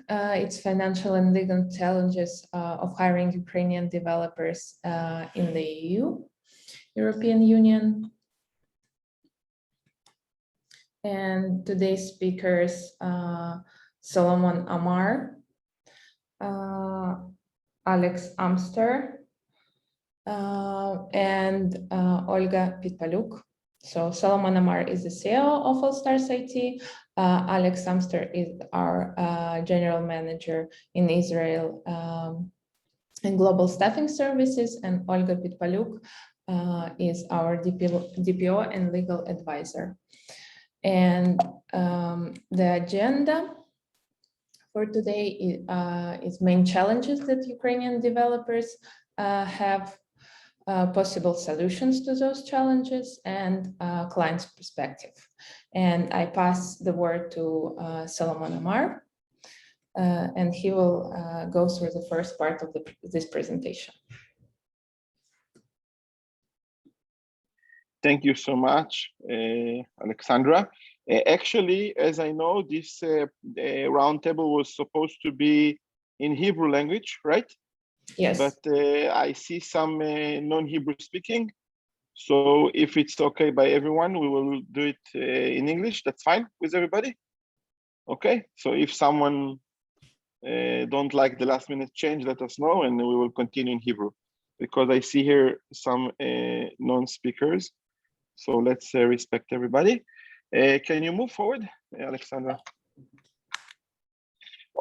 It's financial and legal challenges of hiring Ukrainian developers in the EU, European Union. And today's speakers, Solomon Amar, Alex Amster, and Olga Pitpaluk. So Solomon Amar is the CEO of All Stars IT. Alex Amster is our general manager in Israel and global staffing services, and Olga Pitpaluk is our DPO and legal advisor. And the agenda for today is main challenges that Ukrainian developers have, possible solutions to those challenges, and client's perspective. And I pass the word to Solomon Amar, and he will go through the first part of this presentation. Thank you so much, Alexandra. Actually, as I know, this roundtable was supposed to be in Hebrew language, right? Yes. But I see some non-Hebrew speaking. So if it's okay by everyone, we will do it in English. That's fine with everybody? Okay, so if someone don't like the last minute change, let us know and we will continue in Hebrew, because I see here some non-speakers. So let's respect everybody. Can you move forward, Alexandra?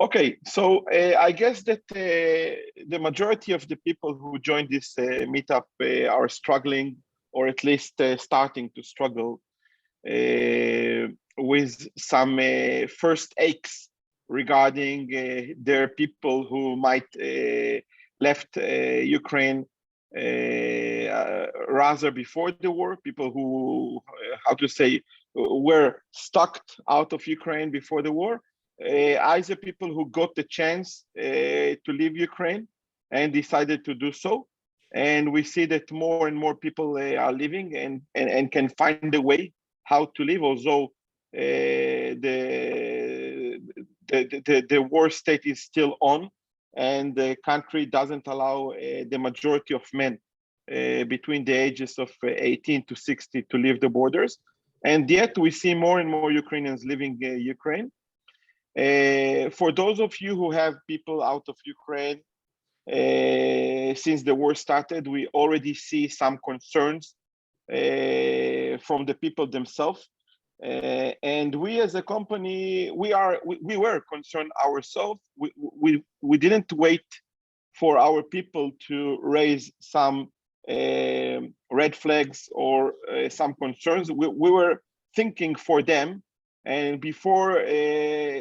Okay, so I guess that the majority of the people who joined this meetup are struggling, or at least starting to struggle with some first aches regarding their people who might left Ukraine rather before the war, people who, how to say, were stuck out of Ukraine before the war, either people who got the chance to leave Ukraine and decided to do so. And we see that more and more people are leaving and can find a way how to live, although the war state is still on, and the country doesn't allow the majority of men between the ages of 18 to 60 to leave the borders. And yet we see more and more Ukrainians leaving Ukraine. For those of you who have people out of Ukraine, since the war started, we already see some concerns from the people themselves. And we as a company, we were concerned ourselves. We didn't wait for our people to raise some red flags or some concerns. We were thinking for them, and before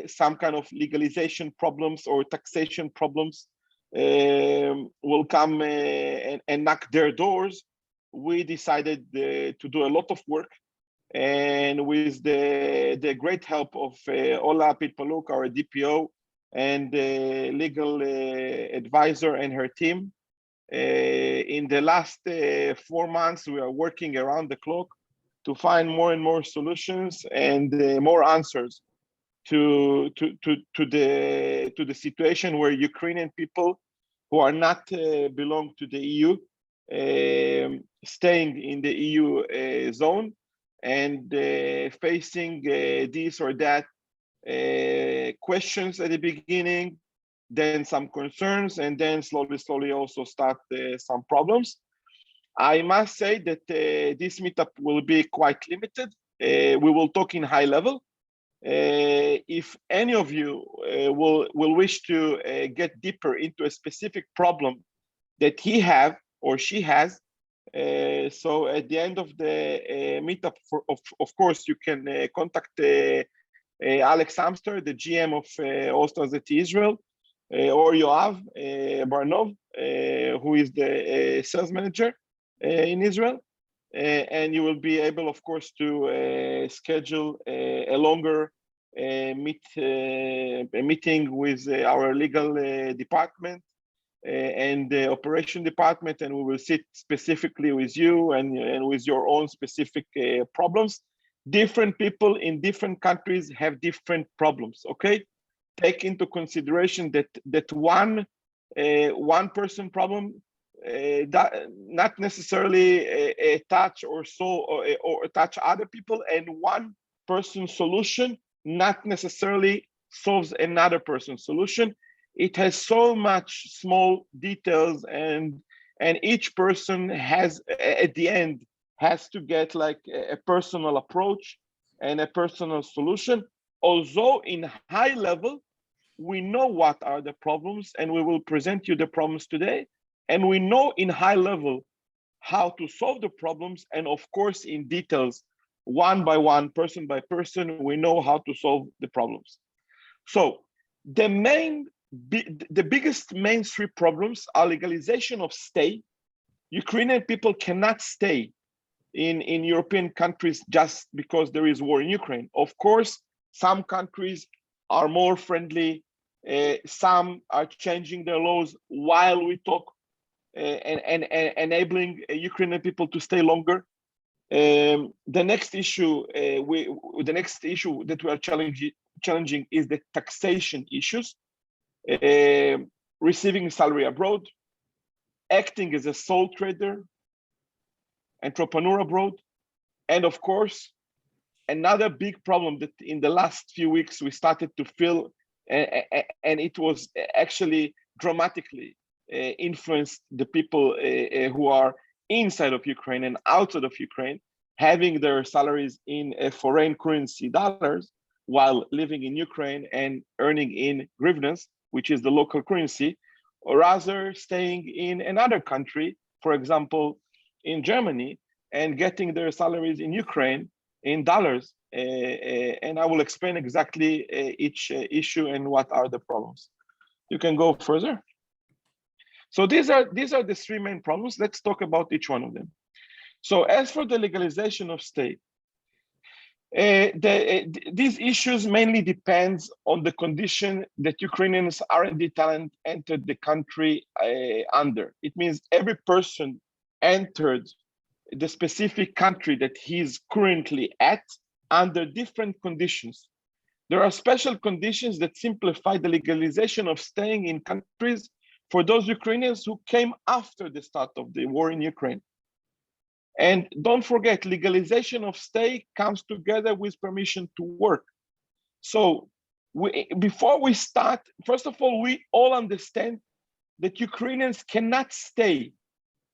some kind of legalization problems or taxation problems will come and knock their doors, we decided to do a lot of work. And with the great help of Ola Pitpaluk, our DPO, and the legal advisor and her team, in the last 4 months, we are working around the clock to find more and more solutions and more answers to the situation where Ukrainian people who are not belong to the EU, staying in the EU zone, and facing this or that questions at the beginning, then some concerns, and then slowly also start some problems. I must say that this meetup will be quite limited. We will talk in high level. If any of you will wish to get deeper into a specific problem that he have or she has, so at the end of the meetup, of course, you can contact Alex Amster, the GM of All Stars IT Israel, or Yoav Barnov, who is the sales manager in Israel. And you will be able, of course, to schedule a longer meeting with our legal department and the operation department, and we will sit specifically with you and with your own specific problems. Different people in different countries have different problems, okay? take into consideration that one person problem that not necessarily touch or touch other people, and one person solution not necessarily solves another person's solution. It has so much small details, and each person has at the end has to get like a personal approach and a personal solution. Although in high level, we know what are the problems, and we will present you the problems today. And we know in high level how to solve the problems. And of course, in details, one by one, person by person, we know how to solve the problems. So the biggest main three problems are legalization of stay. Ukrainian people cannot stay in European countries just because there is war in Ukraine. Of course, some countries are more friendly. Some are changing their laws while we talk, and enabling Ukrainian people to stay longer. The next issue that we are challenging is the taxation issues. Receiving salary abroad, acting as a sole trader, entrepreneur abroad, and of course, another big problem that in the last few weeks we started to feel, and it was actually dramatically influenced the people who are inside of Ukraine and outside of Ukraine, having their salaries in a foreign currency, dollars, while living in Ukraine and earning in hryvnias, which is the local currency, or rather staying in another country, for example, in Germany, and getting their salaries in Ukraine in dollars. And I will explain exactly each issue and what are the problems. You can go further. So these are the three main problems. Let's talk about each one of them. So as for the legalization of stay, these issues mainly depends on the condition that Ukrainians R&D talent entered the country under. It means every person entered the specific country that he's currently at under different conditions. There are special conditions that simplify the legalization of staying in countries for those Ukrainians who came after the start of the war in Ukraine. And don't forget, legalization of stay comes together with permission to work. So before we start, first of all, we all understand that Ukrainians cannot stay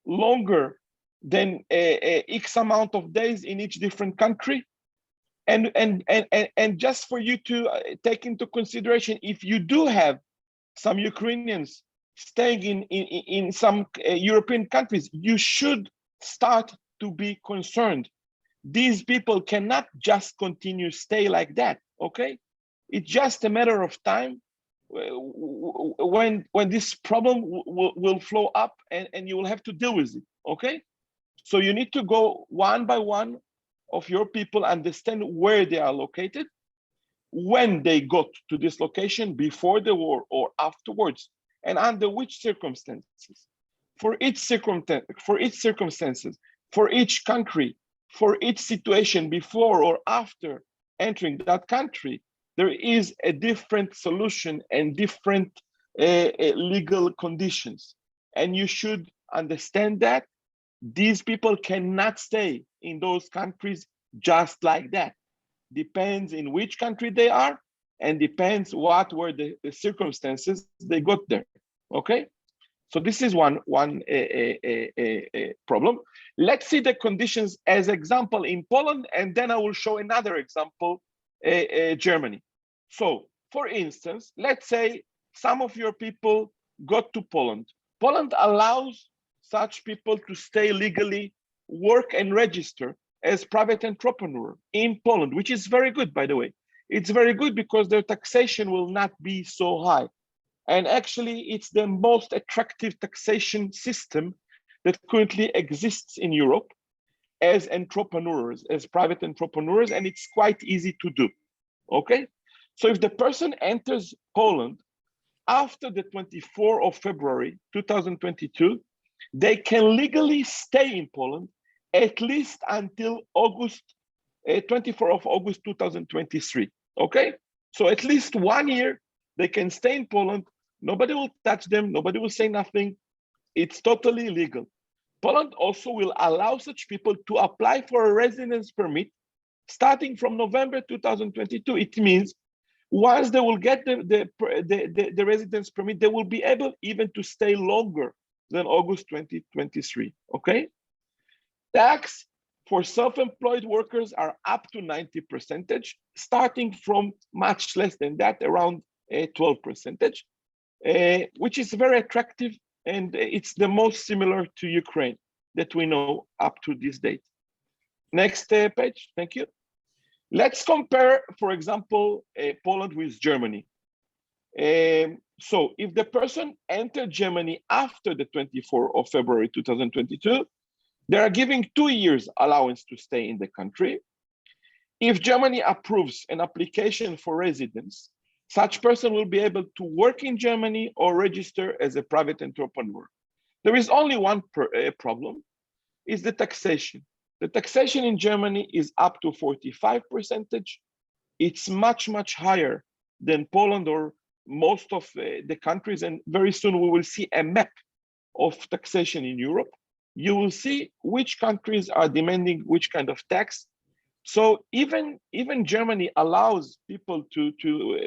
longer than X amount of days in each different country. And just for you to take into consideration, if you do have some Ukrainians staying in some European countries, you should start to be concerned. These people cannot just continue stay like that, okay? It's just a matter of time when this problem will flow up, and you will have to deal with it, okay? So you need to go one by one of your people, understand where they are located, when they got to this location, before the war or afterwards, and under which circumstances. For each circumstances, for each country, for each situation before or after entering that country, there is a different solution and different legal conditions. And you should understand that these people cannot stay in those countries just like that. Depends in which country they are, and depends what were the circumstances they got there, okay? So this is one problem. Let's see the conditions as example in Poland, and then I will show another example, Germany. So for instance, let's say some of your people got to Poland. Poland allows such people to stay legally, work and register as private entrepreneur in Poland, which is very good, by the way. It's very good because their taxation will not be so high. And actually, it's the most attractive taxation system that currently exists in Europe as entrepreneurs, as private entrepreneurs, and it's quite easy to do, okay? So if the person enters Poland after the 24th of February, 2022, they can legally stay in Poland at least until 24th of August, 2023, okay? So at least 1 year They can stay in Poland. Nobody will touch them. Nobody will say nothing. It's totally legal. Poland also will allow such people to apply for a residence permit starting from November 2022. It means once they will get the residence permit, they will be able even to stay longer than August 2023, okay? Tax for self-employed workers are up to 90%, starting from much less than that, around 12%, which is very attractive, and it's the most similar to Ukraine that we know up to this date. Next page, thank you. Let's compare, for example, Poland with Germany. So if the person entered Germany after the 24th of February 2022, they are giving 2 years allowance to stay in the country. If Germany approves an application for residence, such person will be able to work in Germany or register as a private entrepreneur. There is only one problem, is the taxation. The taxation in Germany is up to 45%. It's much, much higher than Poland or most of the countries. And very soon we will see a map of taxation in Europe. You will see which countries are demanding which kind of tax. So even Germany allows people to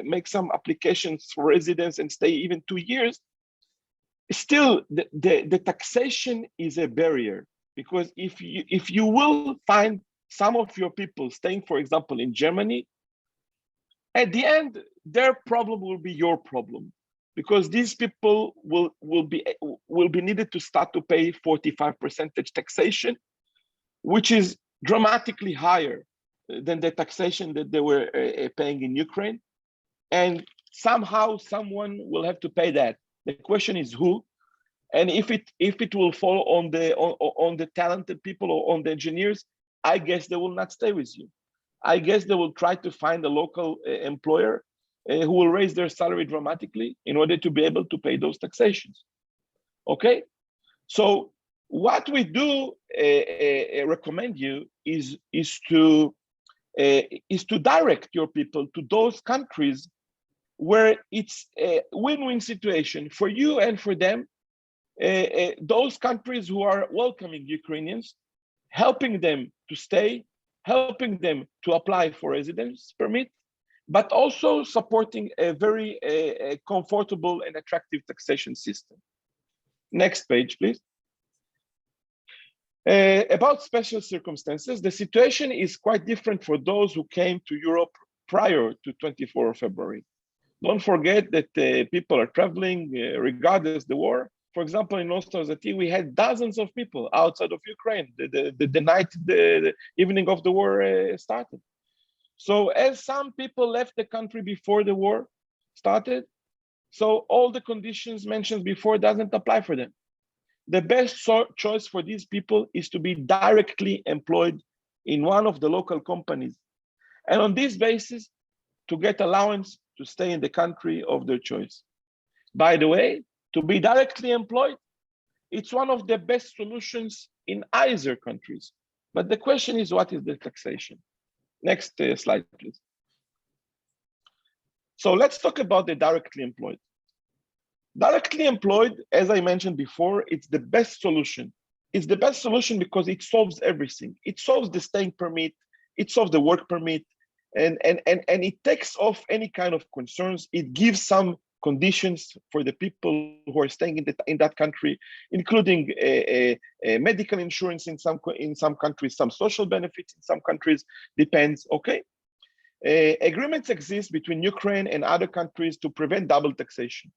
make some applications for residence and stay even 2 years. Still, the taxation is a barrier, because if you will find some of your people staying, for example, in Germany, at the end, their problem will be your problem, because these people will be needed to start to pay 45% taxation, which is dramatically higher than the taxation that they were paying in Ukraine. And somehow someone will have to pay that. The question is who, and if it will fall on the talented people or on the engineers, I guess they will not stay with you. I guess they will try to find a local employer who will raise their salary dramatically in order to be able to pay those taxations. Okay, so what we do recommend you is to direct your people to those countries where it's a win-win situation for you and for them. Those countries who are welcoming Ukrainians, helping them to stay, helping them to apply for residence permit, but also supporting a very comfortable and attractive taxation system. Next page, please. About special circumstances, the situation is quite different for those who came to Europe prior to 24th of February. Don't forget that people are traveling regardless of the war. For example, in Nostrazati, we had dozens of people outside of Ukraine the night, the evening of the war started. So as some people left the country before the war started, so all the conditions mentioned before doesn't apply for them. The best choice for these people is to be directly employed in one of the local companies. And on this basis, to get allowance to stay in the country of their choice. By the way, to be directly employed, it's one of the best solutions in either countries. But the question is, what is the taxation? Next slide, please. So let's talk about the directly employed. Directly employed, as I mentioned before, it's the best solution. It's the best solution because it solves everything. It solves the staying permit, it solves the work permit, and it takes off any kind of concerns. It gives some conditions for the people who are staying in that country, including medical insurance in some countries, some social benefits in some countries, depends, okay? Agreements exist between Ukraine and other countries to prevent double taxation.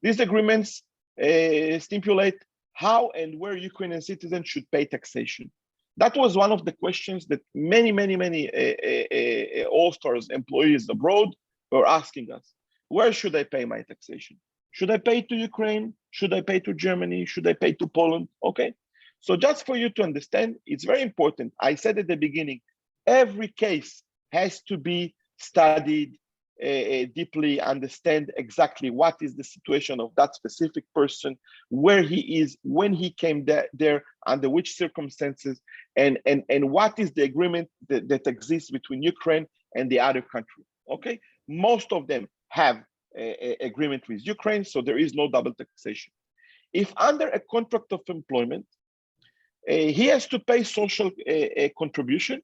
These agreements stipulate how and where Ukrainian citizens should pay taxation. That was one of the questions that many All-Stars employees abroad were asking us. Where should I pay my taxation? Should I pay to Ukraine? Should I pay to Germany? Should I pay to Poland? Okay. So just for you to understand, it's very important. I said at the beginning, every case has to be studied deeply, understand exactly what is the situation of that specific person, where he is, when he came there, under which circumstances, and what is the agreement that exists between Ukraine and the other country. Okay, most of them have agreement with Ukraine, so there is no double taxation. If under a contract of employment, he has to pay social contribution.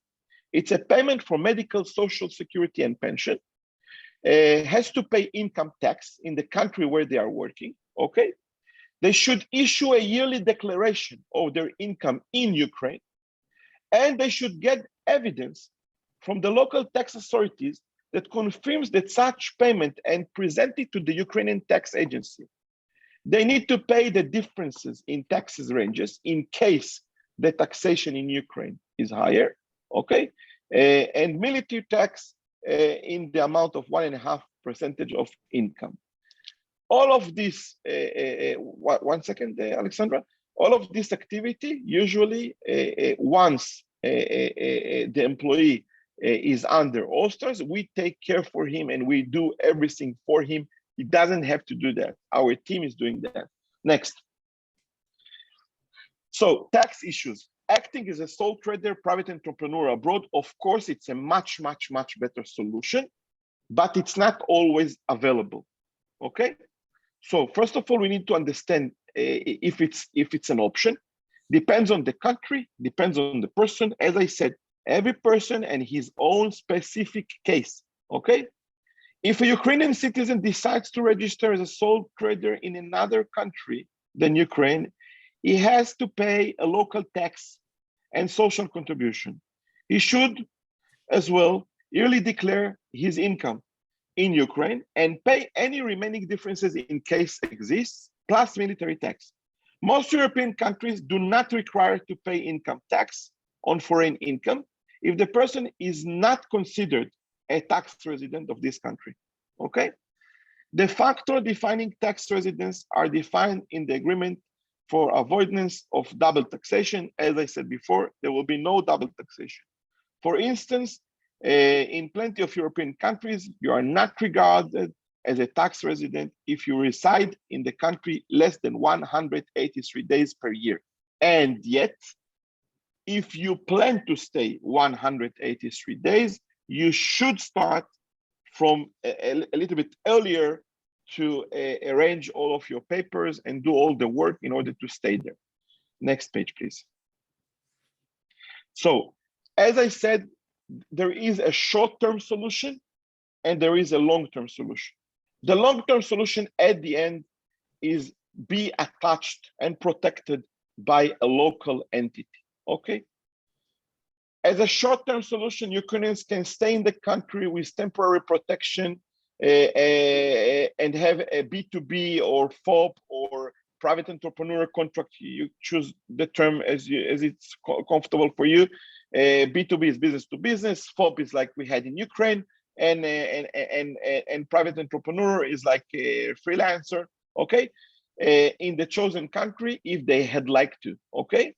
It's a payment for medical, social security, and pension. Has to pay income tax in the country where they are working, okay? They should issue a yearly declaration of their income in Ukraine, and they should get evidence from the local tax authorities that confirms that such payment and present it to the Ukrainian tax agency. They need to pay the differences in taxes ranges in case the taxation in Ukraine is higher, okay? And military tax in the amount of 1.5% of income. All of this, one second, Alexandra. All of this activity, usually once the employee is under All-Stars, we take care for him and we do everything for him. He doesn't have to do that. Our team is doing that. Next. So tax issues. Acting as a sole trader, private entrepreneur abroad, of course, it's a much, much, much better solution, but it's not always available, okay? So first of all, we need to understand if it's an option. Depends on the country, depends on the person. As I said, every person and his own specific case, okay? If a Ukrainian citizen decides to register as a sole trader in another country than Ukraine, he has to pay a local tax and social contribution. He should as well yearly declare his income in Ukraine and pay any remaining differences in case exists, plus military tax. Most European countries do not require to pay income tax on foreign income if the person is not considered a tax resident of this country, okay? The factor defining tax residence are defined in the agreement for avoidance of double taxation. As I said before, there will be no double taxation. For instance, in plenty of European countries, you are not regarded as a tax resident if you reside in the country less than 183 days per year. And yet, if you plan to stay 183 days, you should start from a little bit earlier to arrange all of your papers and do all the work in order to stay there. Next page, please. So, as I said, there is a short-term solution and there is a long-term solution. The long-term solution at the end is be attached and protected by a local entity, okay? As a short-term solution, Ukrainians can stay in the country with temporary protection and have a B2B or FOB or private entrepreneur contract. You choose the term as it's comfortable for you. B2B is business to business. FOB is like we had in Ukraine, and private entrepreneur is like a freelancer. Okay, in the chosen country if they had liked to. Okay.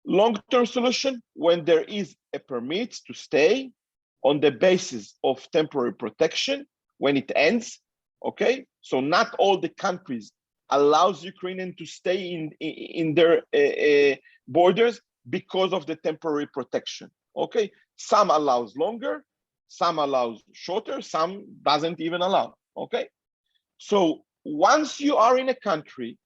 Long-term solution when there is a permit to stay on the basis of temporary protection when it ends. Okay, so not all the countries allows Ukrainian to stay in their borders because of the temporary protection. Okay, some allows longer, some allows shorter, some doesn't even allow. Okay, so once you are in a country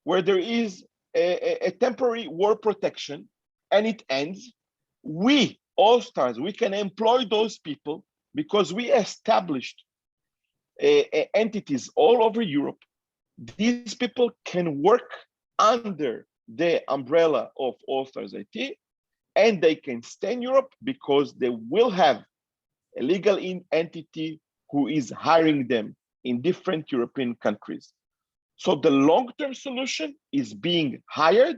where there is a temporary war protection and it ends, we All Stars, we can employ those people because we established entities all over Europe. These people can work under the umbrella of All Stars IT, and they can stay in Europe because they will have a legal entity who is hiring them in different European countries. So the long-term solution is being hired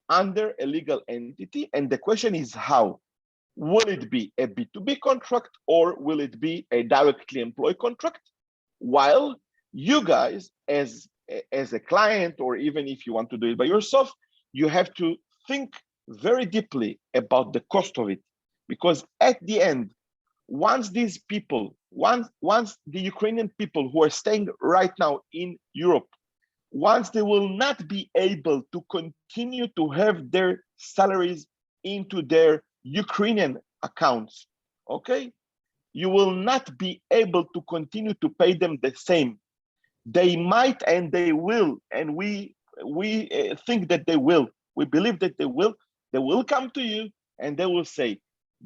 under a legal entity, and the question is how? Will it be a B2B contract or will it be a directly employed contract? While you guys, as a client, or even if you want to do it by yourself, you have to think very deeply about the cost of it. Because at the end, once these people, once the Ukrainian people who are staying right now in Europe, once they will not be able to continue to have their salaries into their Ukrainian accounts, okay? you will not be able to continue to pay them the same. They might and they will, and we think that they will. We believe that they will. They will come to you and they will say,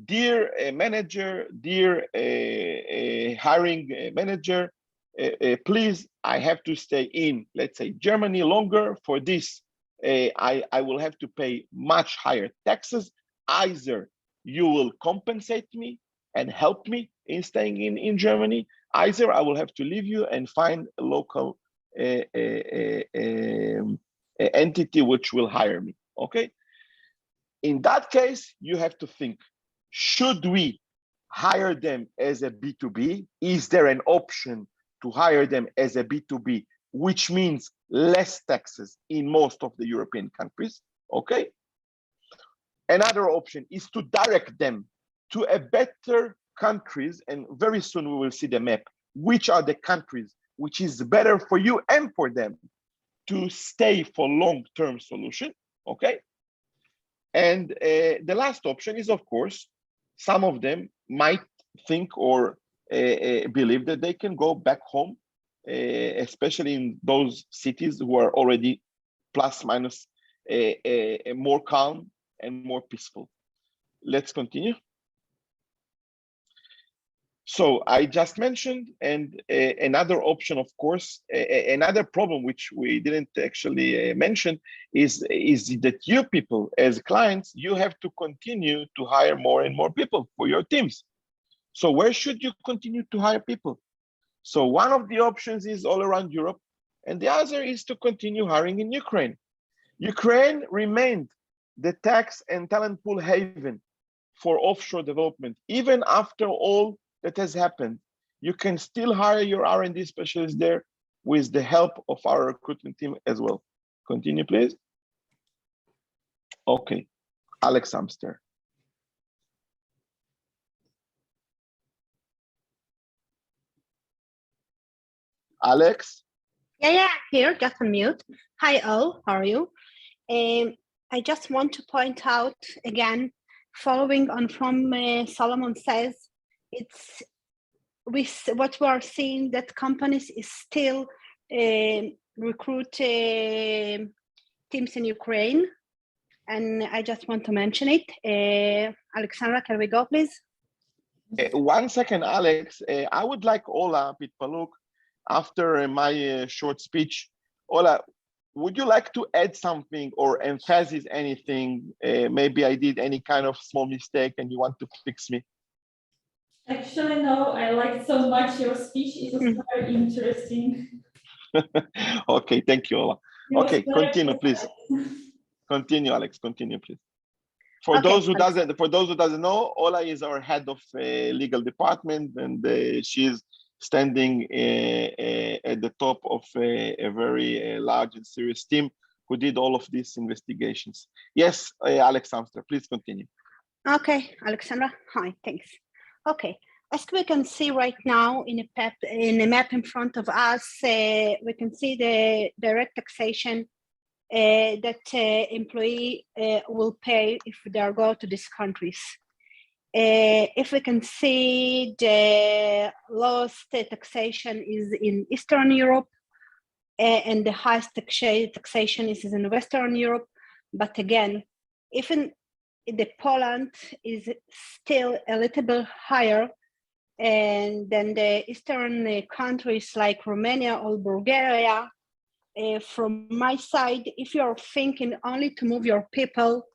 dear manager, dear hiring manager, please, I have to stay in, let's say, Germany longer for this. I will have to pay much higher taxes. Either you will compensate me and help me in staying in Germany, either I will have to leave you and find a local entity which will hire me, okay? In that case, you have to think, should we hire them as a B2B? Is there an option to hire them as a B2B, which means less taxes in most of the European countries, okay? Another option is to direct them to a better countries, and very soon we will see the map, which are the countries which is better for you and for them to stay for long-term solution, okay? And the last option is, of course, some of them might think or believe that they can go back home, especially in those cities who are already plus minus more calm and more peaceful. Let's continue. So I just mentioned, and another option, of course, another problem which we didn't actually mention is that you people as clients, you have to continue to hire more and more people for your teams. So where should you continue to hire people? So one of the options is all around Europe, and the other is to continue hiring in Ukraine. Ukraine remained the tax and talent pool haven for offshore development, even after all that has happened. You can still hire your R&D specialists there with the help of our recruitment team as well. Continue, please. Okay, Alex Amster. Alex? Yeah, here, just on mute. Hi all, how are you? I just want to point out again, following on from Solomon says, it's what we are seeing that companies is still recruit teams in Ukraine, and I just want to mention it. Alexandra, can we go, please? 1 second, Alex. I would like Ola Pitpaluk, after my short speech. Ola, would you like to add something or emphasize anything? Maybe I did any kind of small mistake and you want to fix me. Actually, no, I liked so much your speech. It was very interesting. Okay, thank you, Ola. Okay, continue, please. Continue, Alex. Continue, please. For those who doesn't know, Ola is our head of legal department, and she is standing at the top of a very large and serious team who did all of these investigations. Yes, Alex Amster, please continue. Okay, Alexandra. Hi, thanks. Okay, as we can see right now in a map in front of us, we can see the direct taxation that employee will pay if they are go to these countries. If we can see, the lowest taxation is in Eastern Europe, and the highest taxation is in Western Europe. But again, even the Poland is still a little bit higher and then the Eastern countries like Romania or Bulgaria. From my side, if you're thinking only to move your people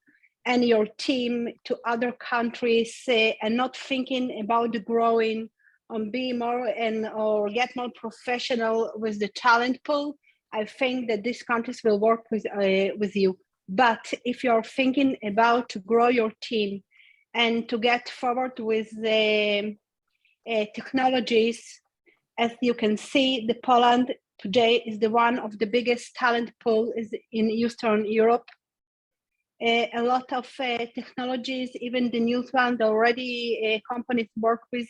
and your team to other countries and not thinking about the growing and be more or get more professional with the talent pool, I think that these countries will work with you. But if you're thinking about to grow your team and to get forward with the technologies, as you can see, the Poland today is the one of the biggest talent pool is in Eastern Europe. A lot of technologies, even the new ones already companies work with,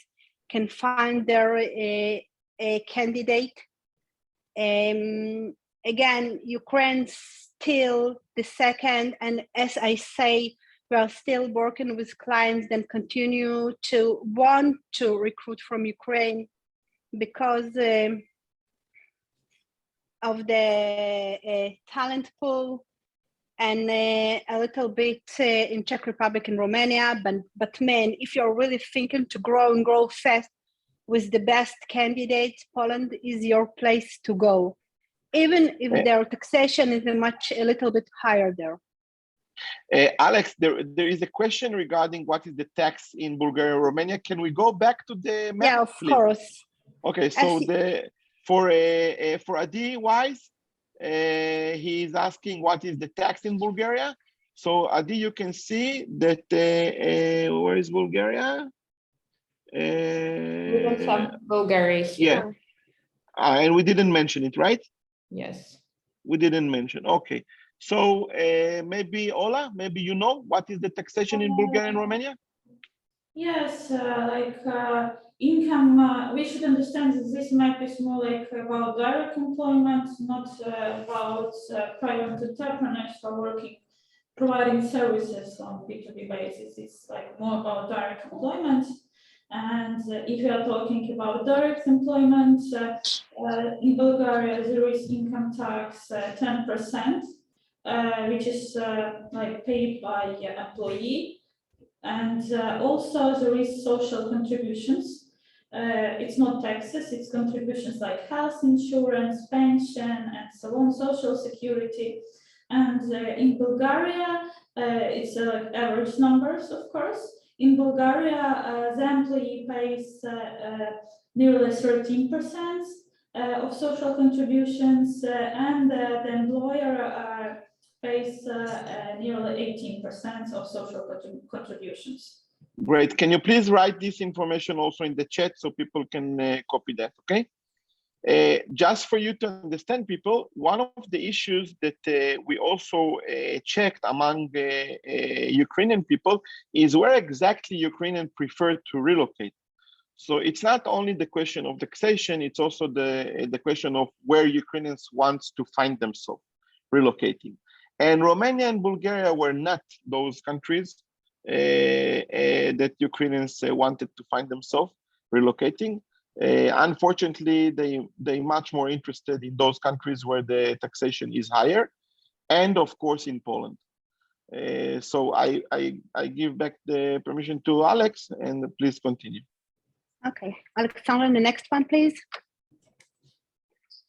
can find their candidate. Again, Ukraine still the second, and as I say, we are still working with clients that continue to want to recruit from Ukraine because of the talent pool and a little bit in Czech Republic and Romania. But man, if you're really thinking to grow and grow fast with the best candidates, Poland is your place to go, even if their taxation is a little bit higher there. Alex, there is a question regarding what is the tax in Bulgaria and Romania. Can we go back to the map? Yeah, of please? course. Okay, so for Adi Wise, he is asking what is the tax in Bulgaria. So Adi, you can see that where is Bulgaria? We don't have Bulgaria here. Yeah, and we didn't mention it, right? Yes. We didn't mention. Okay, so maybe Ola, maybe you know what is the taxation in Bulgaria and Romania? Yes, income, we should understand that this map is more like about direct employment, not about private entrepreneurs who are working, providing services on B2B basis. It's like more about direct employment. And if you are talking about direct employment, in Bulgaria, there is income tax 10%, which is like paid by employee. And also there is social contributions. It's not taxes, it's contributions like health insurance, pension, and so on, social security. And in Bulgaria, it's average numbers, of course. In Bulgaria, the employee pays nearly 13% of social contributions, and the employer pays nearly 18% of social contributions. Great. Can you please write this information also in the chat so people can copy that, okay? Just for you to understand, people, one of the issues that we also checked among Ukrainian people is where exactly Ukrainians prefer to relocate. So it's not only the question of taxation, it's also the question of where Ukrainians want to find themselves relocating. And Romania and Bulgaria were not those countries that Ukrainians wanted to find themselves relocating. Unfortunately, they much more interested in those countries where the taxation is higher, and of course in Poland. So I give back the permission to Alex, and please continue. Okay, Alexandra, the next one, please.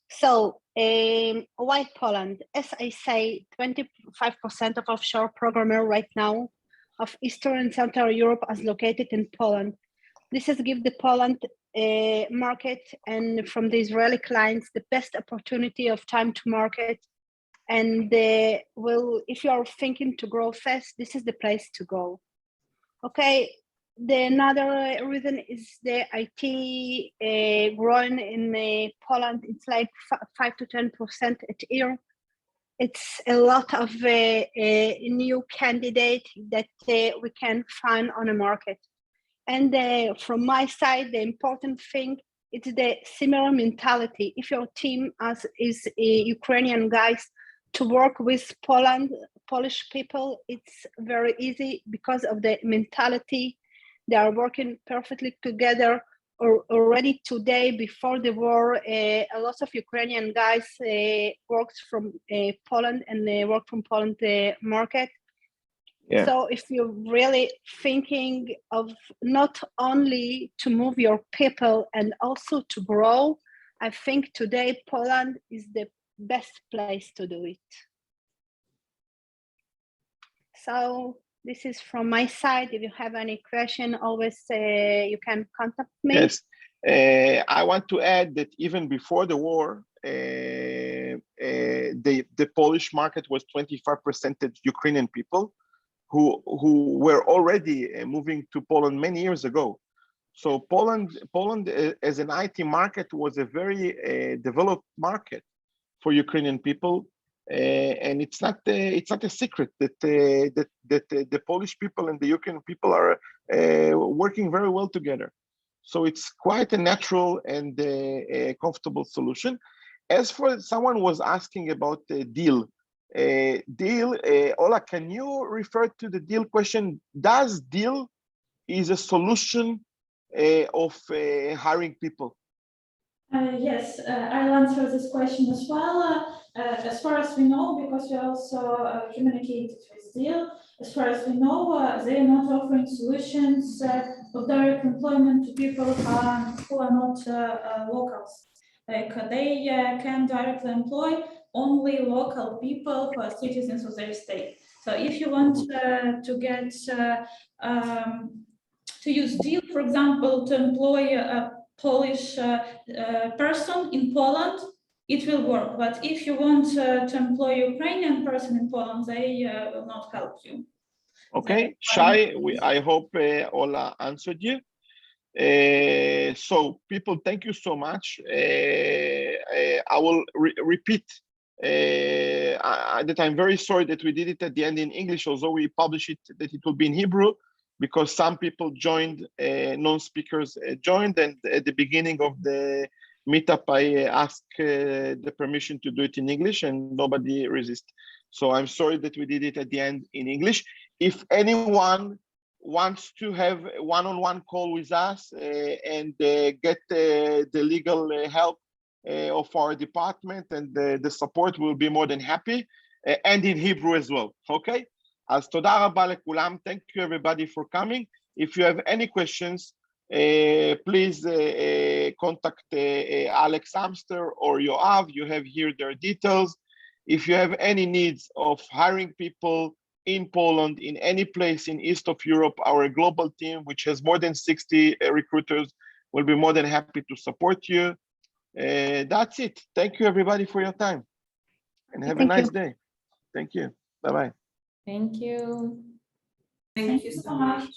So why Poland? As I say, 25% of offshore programmers right now of Eastern and Central Europe is located in Poland. This has given the Poland market and from the Israeli clients the best opportunity of time to market. And if you are thinking to grow fast, this is the place to go. Okay. Another reason is the IT growing in Poland. It's like 5 to 10% a year. It's a lot of new candidates that we can find on the market. And from my side, the important thing is the similar mentality. If your team is Ukrainian guys to work with Polish people, it's very easy because of the mentality. They are working perfectly together already today. Before the war, a lot of Ukrainian guys worked from Poland and they work from Poland market. Yeah. So if you're really thinking of not only to move your people and also to grow, I think today Poland is the best place to do it. So this is from my side. If you have any question, always you can contact me. Yes, I want to add that even before the war, the Polish market was 25% Ukrainian people who were already moving to Poland many years ago. So Poland as an IT market was a very developed market for Ukrainian people. And it's not a secret that the Polish people and the Ukrainian people are working very well together. So it's quite a natural and a comfortable solution. As for someone was asking about the deal deal. Ola, can you refer to the deal question? Does deal is a solution of hiring people? Yes, I'll answer this question as well. As far as we know, because we also communicated with Deal, as far as we know, they are not offering solutions of direct employment to people who are not locals. Like they can directly employ only local people who are citizens of their state. So if you want to get to use Deal, for example, to employ a Polish person in Poland, it will work. But if you want to employ a Ukrainian person in Poland, they will not help you. Okay, Shai, I hope Ola answered you. So people, thank you so much. I will repeat that I'm very sorry that we did it at the end in English, although we publish it that it will be in Hebrew, because some people joined, non-speakers joined, and at the beginning of the meetup, I asked the permission to do it in English, and nobody resisted. So I'm sorry that we did it at the end in English. If anyone wants to have a one-on-one call with us and get the legal help of our department and the support, we'll be more than happy, and in Hebrew as well, okay? As toda rabba lekulam, thank you everybody for coming. If you have any questions, please contact Alex Amster or Yoav. You have here their details. If you have any needs of hiring people in Poland, in any place in East of Europe, our global team, which has more than 60 recruiters, will be more than happy to support you. That's it. Thank you everybody for your time, and have a nice day. Thank you. Bye-bye. Thank you. Thank you so much.